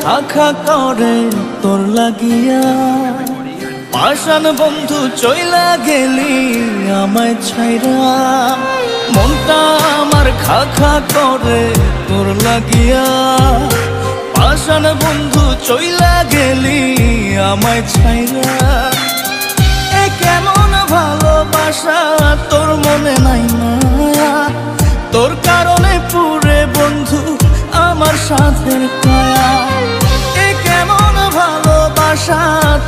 খা খা করে তোর লাগিয়া। পাষাণ বন্ধু চইলা গেলি আমায় ছাইরা, মনটা আমার খা খা করে তোর লাগিয়া। পাষাণ বন্ধু চইলা গেলি আমায় ছাইরা। এ কেমন ভালোবাসা তোর মনে নাই মায়া, তোর কারণে পুরে বন্ধু আমার সাথের কায়া। এ কেমন ভালোবাসা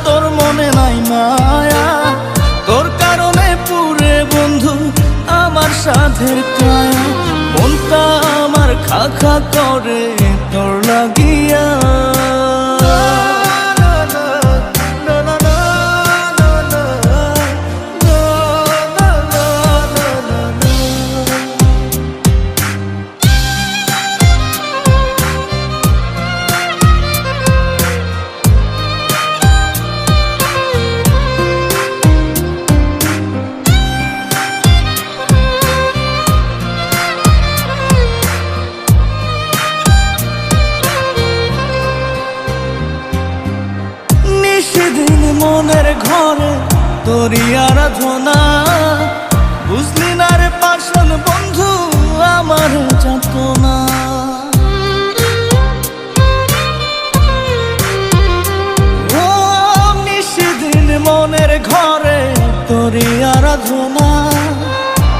তোর মনে নাই মায়া, তোর কারণে পুরে বন্ধু আমার সাথের কায়া। মনটা আমার খা খা করে তোর লাগিয়া। সেদিন মনের ঘরে তোরই আরাধনা, বুঝলি না রে পাষাণ বন্ধু আমার যাতনা। ও সেদিন মনের ঘরে তোরই আরাধনা,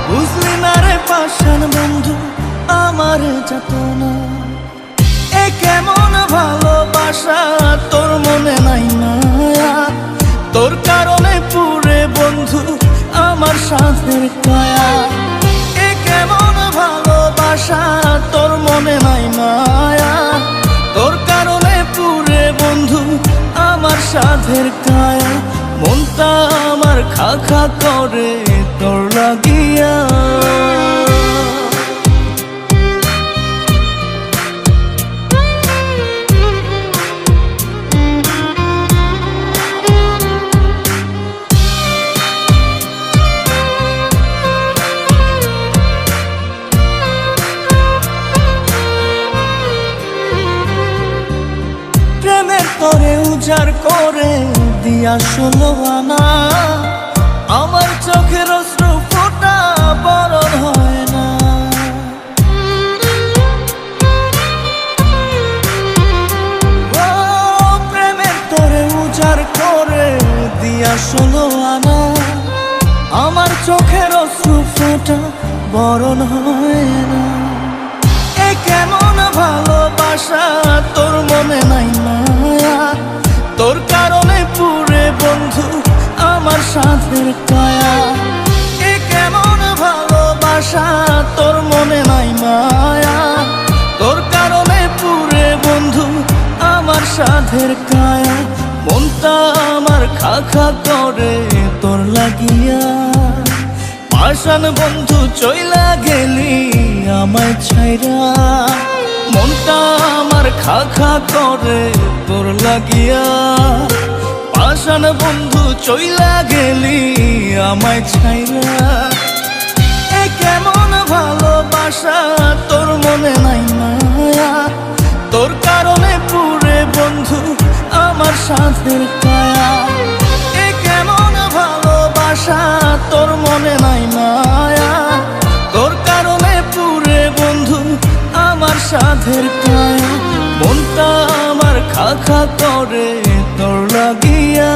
বুঝলি না রে পাষাণ বন্ধু আমার যাতনা। এ কেমন ভালোবাসা তোর মনে নাই মায়া, তোর কারণে পুরে বন্ধু আমার সাথের কায়া। এ কেমন ভালোবাসা তোর মনে নাই মায়া, তোর কারণে পুরে বন্ধু আমার সাথের কায়া। মনটা আমার খা খা করে তোর লাগিয়া। তোরে উজাড় করে দিয়া 16 আনা, আমার চোখের অশ্রু ফোঁটা বরণ হয় না। ও প্রেমের তোরে উজাড় করে দিয়া 16 আনা, আমার চোখের অশ্রু ফোঁটা বরণ হয় না। এ কেমন ভালোবাসা তোর মনে নাই মায়া, তোর কারণে পুরে বন্ধু আমার সাথের কায়া। এ কেমন ভালোবাসা তোর মনে নাই মায়া, তোর কারণে পুরে বন্ধু আমার সাথের কায়া। মনটা আমার খা খা করে তোর লাগিয়া। পাষাণ বন্ধু চইলা গেলি আমায় ছাইরা, মনটা আমার খা খা করে তোর লাগিয়া। পাষাণ বন্ধু চইলা গেলি আমায় ছাইরা। এ কেমন ভালোবাসা তোর মনে নাই মায়া, তোর কারণে পুরে বন্ধু আমার সাথের কায়া। এ কেমন ভালোবাসা তোর মনে নাই মায়া, তোর কারণে পুরে বন্ধু আমার সাথের কায়া। মনটা আমার খা খা করে তোর লাগিয়া।